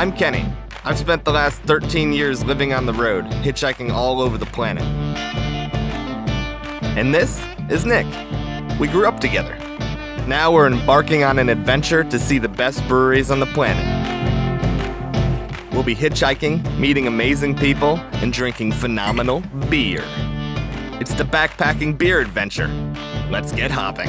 I'm Kenny. I've spent the last 13 years living on the road, hitchhiking all over the planet. And this is Nick. We grew up together. Now we're embarking on an adventure to see the best breweries on the planet. We'll be hitchhiking, meeting amazing people, and drinking phenomenal beer. It's the backpacking beer adventure. Let's get hopping.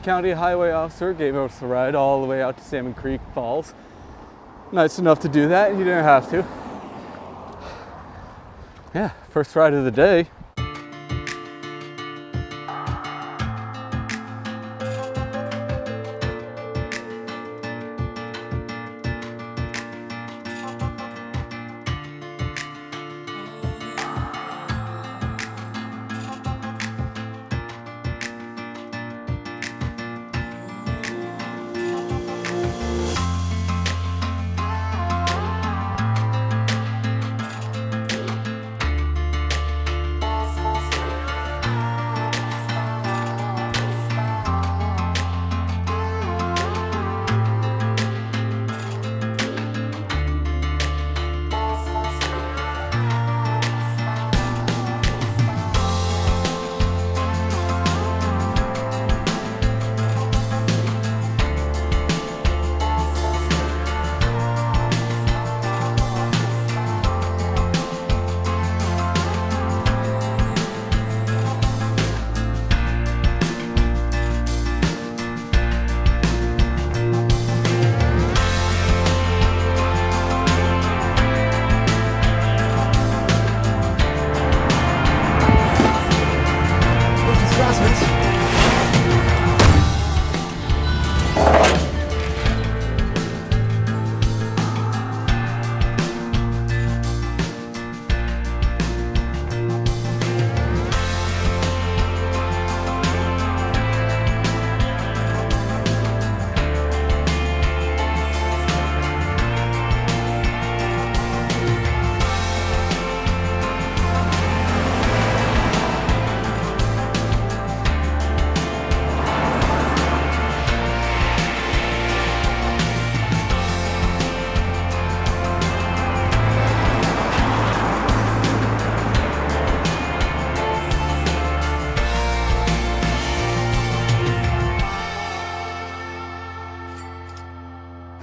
County highway officer gave us a ride all the way out to Salmon Creek Falls. Nice enough to do that, you didn't have to. Yeah, first ride of the day.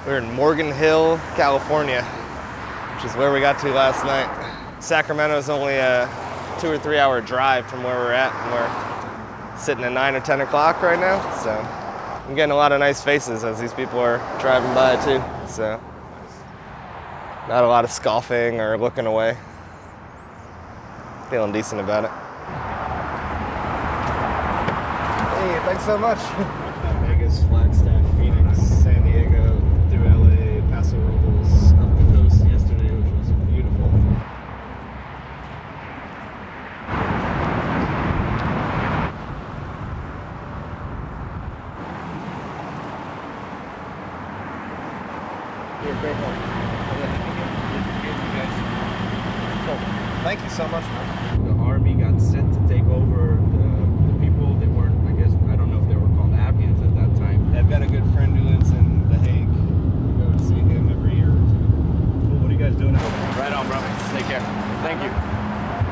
We're in Morgan Hill, California, which is where we got to last night. Sacramento is only a 2 or 3 hour drive from where we're at, and we're sitting at 9 or 10 o'clock right now, so I'm getting a lot of nice faces as these people are driving by too, so not a lot of scoffing or looking away. Feeling decent about it. Hey, thanks so much. Vegas, Flagstaff, Phoenix, San Diego, through LA, Paso Robles, up the coast yesterday, which was beautiful. You're great help. Thank you so much. The army got sent to take over the people. They weren't, I guess, I don't know if they were called Afghans at that time. I've got a good friend who lives in The Hague. I go to see him every year or two. Cool. What are you guys doing? Right on, bro. Take care. Thank you.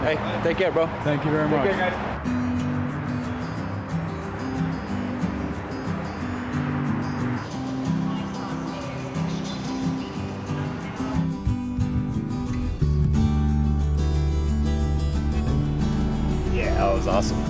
Hey, take care, bro. Thank you very much. Take care, guys. Yeah, that was awesome.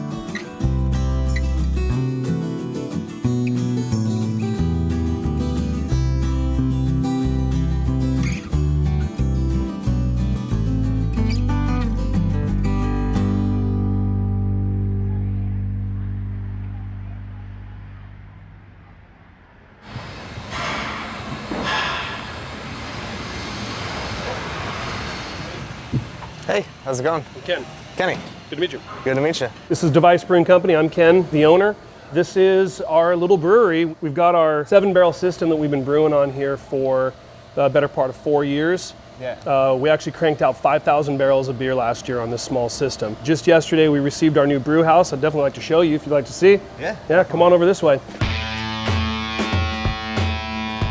How's it going? I'm Ken. Kenny. Good to meet you. Good to meet you. This is Device Brewing Company. I'm Ken, the owner. This is our little brewery. We've got our 7-barrel system that we've been brewing on here for the better part of 4 years. Yeah. We actually cranked out 5,000 barrels of beer last year on this small system. Just yesterday we received our new brew house. I'd definitely like to show you if you'd like to see. Yeah. Yeah, come on over this way.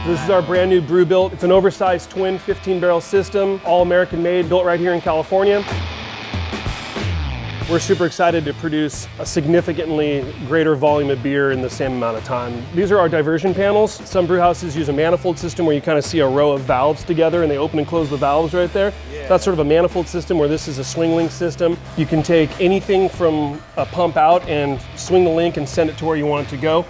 This is our brand new BrewBilt. It's an oversized twin 15-barrel system, all American made, built right here in California. We're super excited to produce a significantly greater volume of beer in the same amount of time. These are our diversion panels. Some brew houses use a manifold system where you kind of see a row of valves together and they open and close the valves right there. Yeah. That's sort of a manifold system, where this is a swing link system. You can take anything from a pump out and swing the link and send it to where you want it to go.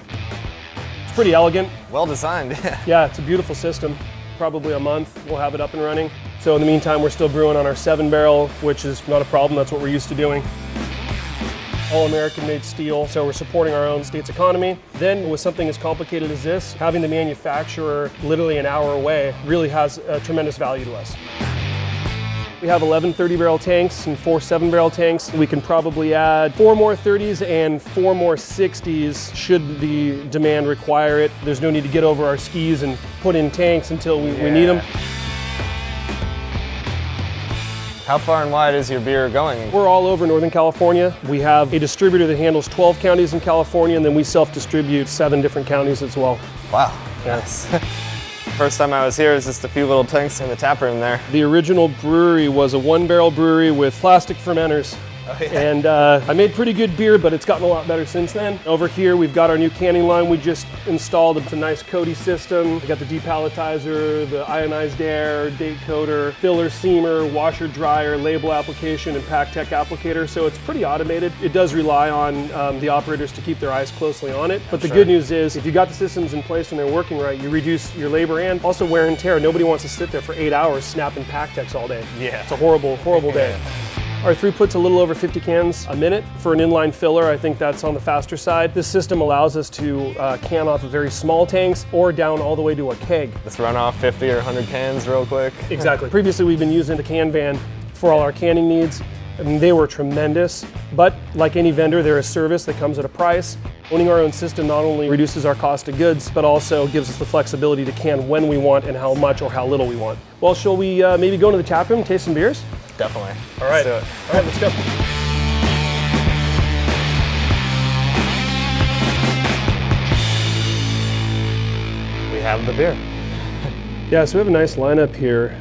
It's pretty elegant. Well designed, yeah. Yeah, it's a beautiful system. Probably a month we'll have it up and running. So in the meantime, we're still brewing on our 7-barrel, which is not a problem. That's what we're used to doing. All American made steel, so we're supporting our own state's economy. Then with something as complicated as this, having the manufacturer literally an hour away really has a tremendous value to us. We have 11 30-barrel tanks and 4 7-barrel tanks. We can probably add 4 more 30s and 4 more 60s should the demand require it. There's no need to get over our skis and put in tanks until we need them. How far and wide is your beer going? We're all over Northern California. We have a distributor that handles 12 counties in California, and then we self-distribute 7 different counties as well. Wow. Yes. First time I was here, it was just a few little tanks in the tap room there. The original brewery was a 1-barrel brewery with plastic fermenters. Oh, yeah. And I made pretty good beer, but it's gotten a lot better since then. Over here, we've got our new canning line we just installed. It's a nice Cody system. We got the depalletizer, the ionized air, date coder, filler seamer, washer dryer, label application, and pack tech applicator. So it's pretty automated. It does rely on the operators to keep their eyes closely on it. But the good news is, if you got the systems in place and they're working right, you reduce your labor and also wear and tear. Nobody wants to sit there for 8 hours snapping pack techs all day. Yeah. It's a horrible, horrible day. Our throughput's a little over 50 cans a minute. For an inline filler, I think that's on the faster side. This system allows us to can off of very small tanks or down all the way to a keg. Let's run off 50 or 100 cans real quick. Exactly. Previously, we've been using the can van for all our canning needs. I mean, they were tremendous, but like any vendor, they're a service that comes at a price. Owning our own system not only reduces our cost of goods, but also gives us the flexibility to can when we want and how much or how little we want. Well, shall we maybe go into the tap room and taste some beers? Definitely. All right. Let's do it. All right, let's go. We have the beer. Yeah, so we have a nice lineup here.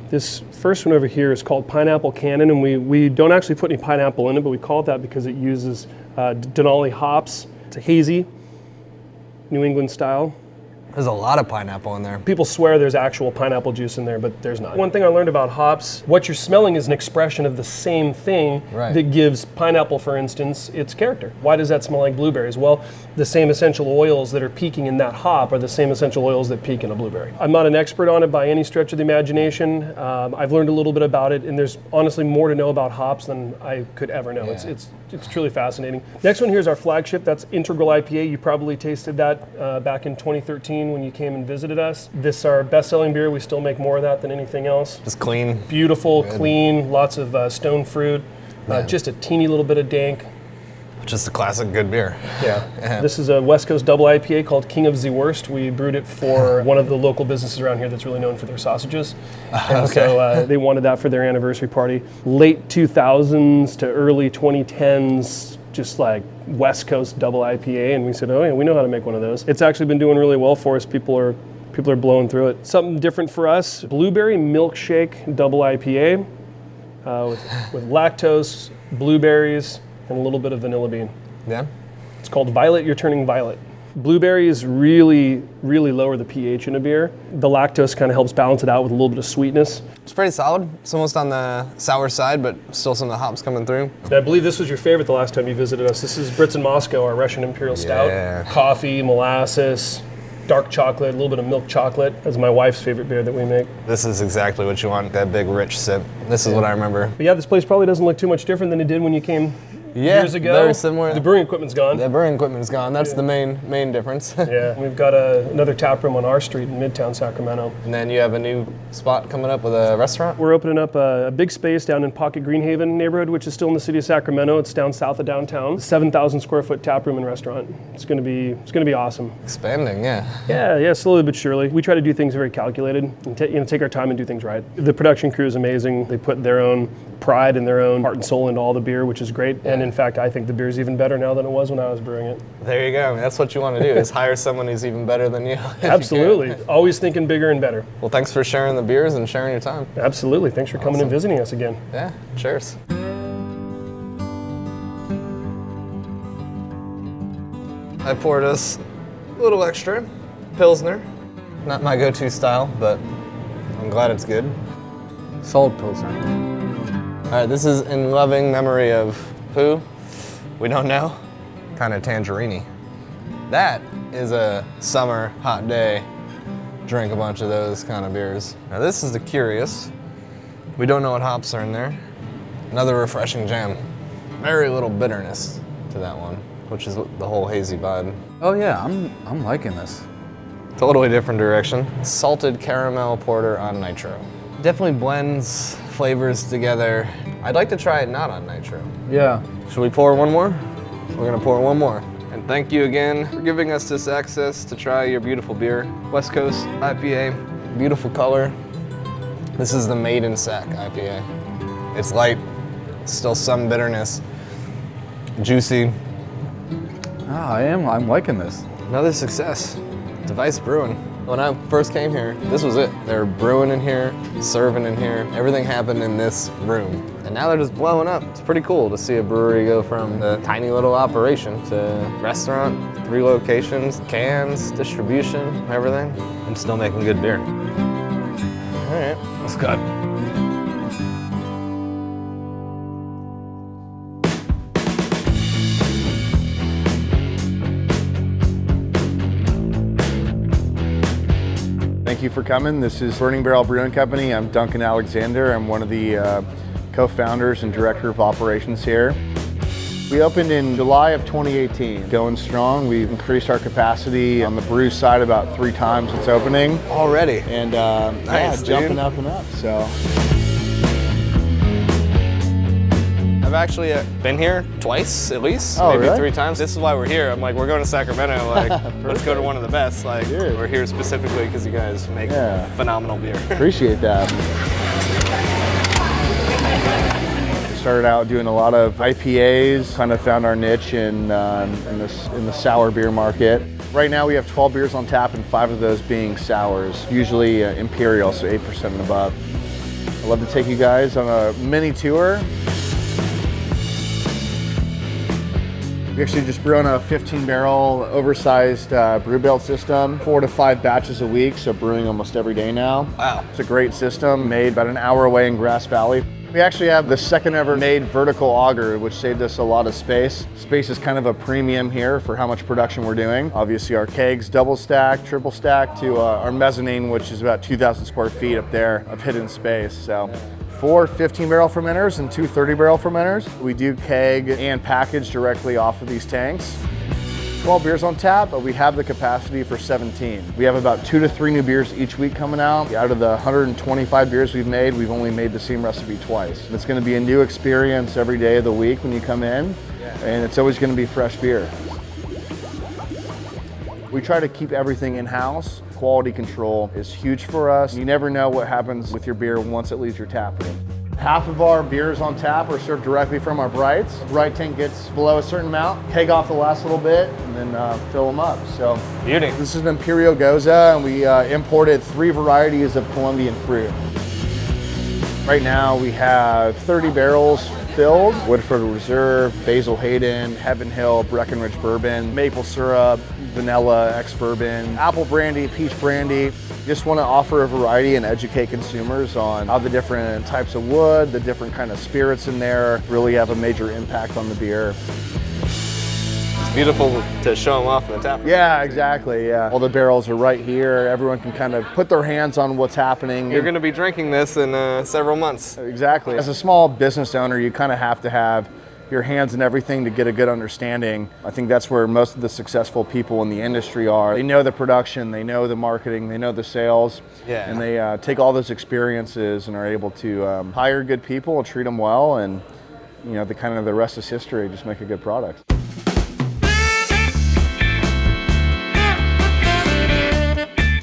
This first one over here is called Pineapple Cannon, and we don't actually put any pineapple in it, but we call it that because it uses Denali hops. It's a hazy, New England style. There's a lot of pineapple in there. People swear there's actual pineapple juice in there, but there's not. One thing I learned about hops, what you're smelling is an expression of the same thing that gives pineapple, for instance, its character. Why does that smell like blueberries? Well, the same essential oils that are peaking in that hop are the same essential oils that peak in a blueberry. I'm not an expert on it by any stretch of the imagination. I've learned a little bit about it, and there's honestly more to know about hops than I could ever know. Yeah. It's truly fascinating. Next one here is our flagship. That's Integral IPA. You probably tasted that back in 2013 when you came and visited us. This is our best-selling beer. We still make more of that than anything else. Just clean. Beautiful, clean, lots of stone fruit, just a teeny little bit of dank. Just a classic good beer. Yeah. This is a West Coast double IPA called King of the Worst. We brewed it for one of the local businesses around here that's really known for their sausages. And so they wanted that for their anniversary party. Late 2000s to early 2010s, just like West Coast double IPA, and we said, oh yeah, we know how to make one of those. It's actually been doing really well for us. People are blowing through it. Something different for us, blueberry milkshake double IPA with lactose, blueberries, and a little bit of vanilla bean. Yeah. It's called Violet, You're Turning Violet. Blueberries really, really lower the pH in a beer. The lactose kind of helps balance it out with a little bit of sweetness. It's pretty solid. It's almost on the sour side, but still some of the hops coming through. And I believe this was your favorite the last time you visited us. This is Brits in Moscow, our Russian Imperial Stout. Coffee, molasses, dark chocolate, a little bit of milk chocolate. That's my wife's favorite beer that we make. This is exactly what you want, that big rich sip. This is what I remember. But yeah, this place probably doesn't look too much different than it did when you came years ago. Very similar. The brewing equipment's gone. The brewing equipment is gone. That's the main difference. Yeah, we've got another tap room on our street in Midtown Sacramento. And then you have a new spot coming up with a restaurant? We're opening up a big space down in Pocket Greenhaven neighborhood, which is still in the city of Sacramento. It's down south of downtown. 7,000 square foot tap room and restaurant. It's gonna be awesome. Expanding, yeah. Yeah, slowly but surely. We try to do things very calculated and take our time and do things right. The production crew is amazing. They put their own pride and their own heart and soul into all the beer, which is great. And in fact, I think the beer is even better now than it was when I was brewing it. There you go. I mean, that's what you want to do, is hire someone who's even better than you. Absolutely. Always thinking bigger and better. Well, thanks for sharing the beers and sharing your time. Absolutely. Thanks for coming and visiting us again. Yeah, cheers. I poured us a little extra Pilsner. Not my go-to style, but I'm glad it's good. Solid Pilsner. All right, this is in loving memory of who? We don't know. Kind of tangerine-y. That is a summer hot day. Drink a bunch of those kind of beers. Now this is the Curious. We don't know what hops are in there. Another refreshing jam. Very little bitterness to that one, which is the whole hazy vibe. Oh yeah, I'm liking this. Totally different direction. Salted caramel porter on nitro. Definitely blends flavors together. I'd like to try it not on nitro. Yeah. Should we pour one more? We're gonna pour one more. And thank you again for giving us this access to try your beautiful beer. West Coast IPA, beautiful color. This is the Made in Sac IPA. It's light, still some bitterness, juicy. I'm liking this. Another success. Device Brewing. When I first came here, this was it. They were brewing in here, serving in here. Everything happened in this room. And now they're just blowing up. It's pretty cool to see a brewery go from a tiny little operation to restaurant, 3 locations, cans, distribution, everything, and still making good beer. All right, let's go. Thank you for coming. This is Burning Barrel Brewing Company. I'm Duncan Alexander. I'm one of the co-founders and director of operations here. We opened in July of 2018. Going strong. We've increased our capacity on the brew side about 3 times since opening. Already. And Nice, yeah, jumping dude. up and up. So I've actually been here twice at least, Oh, maybe really? 3 times. This is why we're here. I'm like, we're going to Sacramento. Like, let's go to one of the best. Like, Dude. we're here specifically because you guys make Yeah. phenomenal beer. appreciate that. We started out doing a lot of IPAs, kind of found our niche in the sour beer market. Right now we have 12 beers on tap and 5 of those being sours, usually Imperial, so 8% and above. I'd love to take you guys on a mini tour. We actually just brew on a 15-barrel oversized BrewBilt system, 4 to 5 batches a week, so brewing almost every day now. Wow. It's a great system, made about an hour away in Grass Valley. We actually have the second ever made vertical auger, which saved us a lot of space. Space is kind of a premium here for how much production we're doing. Obviously our kegs double stack, triple stack to our mezzanine, which is about 2,000 square feet up there of hidden space. So 4 15-barrel fermenters and 2 30-barrel fermenters. We do keg and package directly off of these tanks. 12 beers on tap, but we have the capacity for 17. We have about 2 to 3 new beers each week coming out. Out of the 125 beers we've made, we've only made the same recipe twice. It's gonna be a new experience every day of the week when you come in, and it's always gonna be fresh beer. We try to keep everything in-house. Quality control is huge for us. You never know what happens with your beer once it leaves your tap room. Half of our beers on tap are served directly from our Brits. Bright tank gets below a certain amount, keg off the last little bit, and then fill them up. So Beauty. this is an Imperial Goza, and we imported 3 varieties of Colombian fruit. Right now we have 30 barrels filled. Woodford Reserve, Basil Hayden, Heaven Hill, Breckenridge Bourbon, maple syrup, vanilla ex-bourbon, apple brandy, peach brandy. Just want to offer a variety and educate consumers on how the different types of wood, the different kind of spirits in there really have a major impact on the beer. It's beautiful to show them off in the tap room. Yeah, exactly, yeah. All the barrels are right here. Everyone can kind of put their hands on what's happening. You're going to be drinking this in several months. Exactly. As a small business owner, you kind of have to have your hands in everything to get a good understanding. I think that's where most of the successful people in the industry are. They know the production, they know the marketing, they know the sales, and they take all those experiences and are able to hire good people, treat them well, and you know, the rest is history. Just make a good product.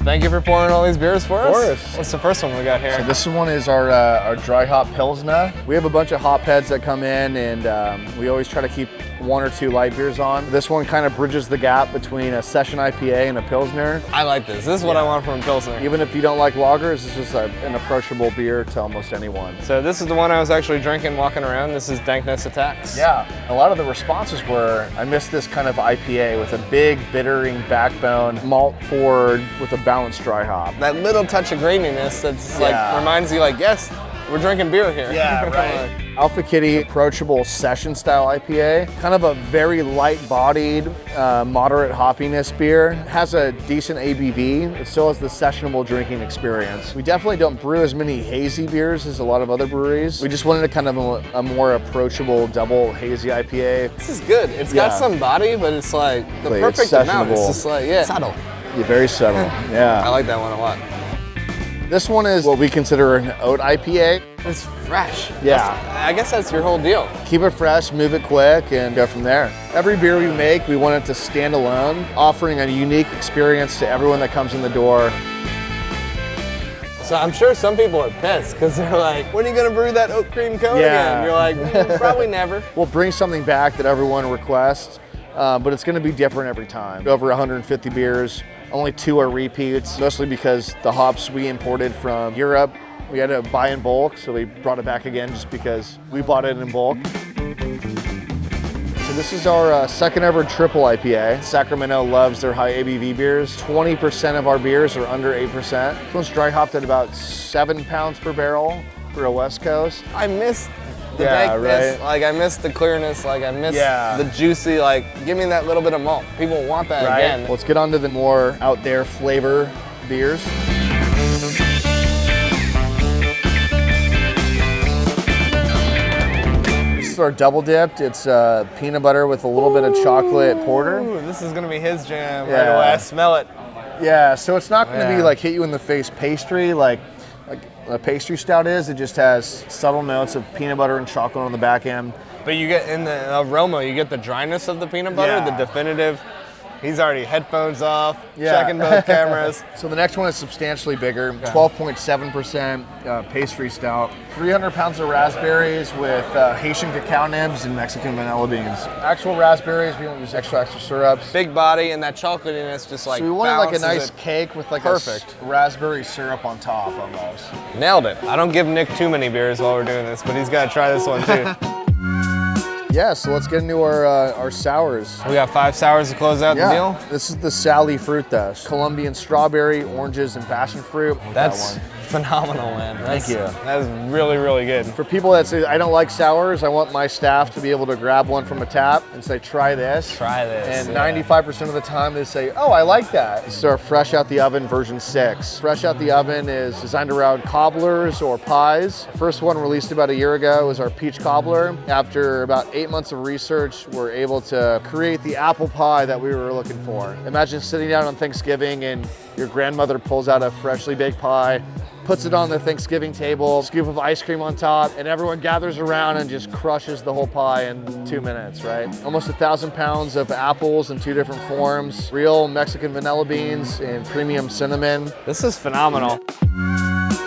Thank you for pouring all these beers for us. Of course. What's the first one we got here? So this one is our dry hop Pilsna. We have a bunch of hop heads that come in, and we always try to keep 1 or 2 light beers on. This one kind of bridges the gap between a session IPA and a Pilsner. I like this. This is what I want from a Pilsner. Even if you don't like lagers, this is an approachable beer to almost anyone. So this is the one I was actually drinking walking around. This is Dankness Attacks. Yeah, a lot of the responses were, I miss this kind of IPA with a big bittering backbone, malt forward with a balanced dry hop. That little touch of graininess that's like reminds you like, yes, we're drinking beer here. Yeah, right. Alpha Kitty, approachable session style IPA. Kind of a very light bodied, moderate hoppiness beer. Has a decent ABV. It still has the sessionable drinking experience. We definitely don't brew as many hazy beers as a lot of other breweries. We just wanted a kind of a more approachable double hazy IPA. This is good. It's got some body, but it's like the perfect amount. It's just like, subtle. Yeah, very subtle, yeah. I like that one a lot. This one is what we consider an oat IPA. It's fresh. Yeah. I guess that's your whole deal. Keep it fresh, move it quick, and go from there. Every beer we make, we want it to stand alone, offering a unique experience to everyone that comes in the door. So I'm sure some people are pissed because they're like, when are you gonna brew that oat cream cone again? You're like, probably never. We'll bring something back that everyone requests, but it's gonna be different every time. Over 150 beers. Only 2 are repeats, mostly because the hops we imported from Europe, we had to buy in bulk, so we brought it back again just because we bought it in bulk. So this is our second ever triple IPA. Sacramento loves their high ABV beers. 20% of our beers are under 8%. This one's dry hopped at about 7 pounds per barrel for a West Coast. I miss the dankness, right? like I miss the clearness, like I miss the juicy, like give me that little bit of malt. People want that again. Let's get on to the more out there flavor beers. This is our double dipped. It's peanut butter with a little bit of chocolate porter. Ooh, this is gonna be his jam right away. I smell it. Yeah, so it's not gonna be like hit you in the face pastry like a pastry stout is. It just has subtle notes of peanut butter and chocolate on the back end. But you get in the aroma, you get the dryness of the peanut butter, the definitive. He's already headphones off, checking both cameras. So the next one is substantially bigger, 12.7% pastry stout. 300 pounds of raspberries with Haitian cacao nibs and Mexican vanilla beans. Actual raspberries, we don't use extra syrups. Big body and that chocolatiness just like so we wanted like a nice it. cake with like Perfect. a raspberry syrup on top almost. Nailed it. I don't give Nick too many beers while we're doing this, but he's got to try this one too. Yeah, so let's get into our sours. We got 5 sours to close out the deal. This is the Sally Frutas. Colombian strawberry, oranges, and passion fruit. That's phenomenal, man. Thank you. That is really, really good. For people that say, I don't like sours, I want my staff to be able to grab one from a tap and say, try this. Try this. And 95% of the time they say, oh, I like that. This is our fresh out the oven version 6. Fresh out the oven is designed around cobblers or pies. The first one released about a year ago was our peach cobbler. After about 8 months of research, we're able to create the apple pie that we were looking for. Imagine sitting down on Thanksgiving and your grandmother pulls out a freshly baked pie, puts it on the Thanksgiving table, scoop of ice cream on top, and everyone gathers around and just crushes the whole pie in 2 minutes, right? Almost 1,000 pounds of apples in 2 different forms, real Mexican vanilla beans and premium cinnamon. This is phenomenal.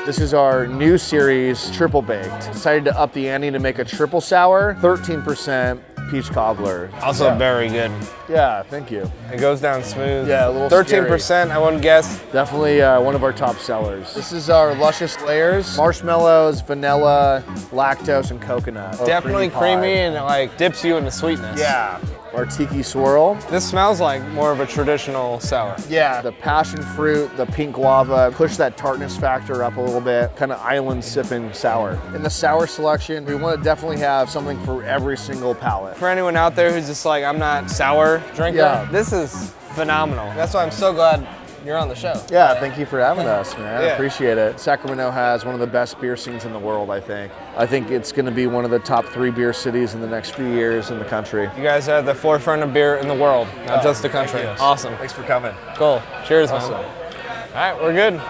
This is our new series, Triple Baked. Decided to up the ante to make a triple sour, 13% peach cobbler. Also very good. Yeah, thank you. It goes down smooth. Yeah, a little 13%, scary. I wouldn't guess. Definitely one of our top sellers. This is our Luscious layers. Marshmallows, vanilla, lactose, and coconut. Definitely creamy and it like dips you into sweetness. Yeah. Our Tiki Swirl. This smells like more of a traditional sour. Yeah, the passion fruit, the pink guava, push that tartness factor up a little bit, kind of island sipping sour. In the sour selection, we want to definitely have something for every single palate. For anyone out there who's just like, I'm not sour drinker, this is phenomenal. That's why I'm so glad you're on the show. Yeah, thank you for having us, man. I Yeah. appreciate it. Sacramento has one of the best beer scenes in the world, I think. I think it's going to be one of the top 3 beer cities in the next few years in the country. You guys are at the forefront of beer in the world, not just the country. Awesome. Thanks for coming. Cool. Cheers, Awesome. man. All right, we're good.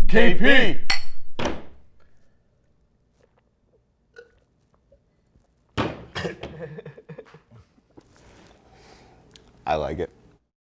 KP! I like it.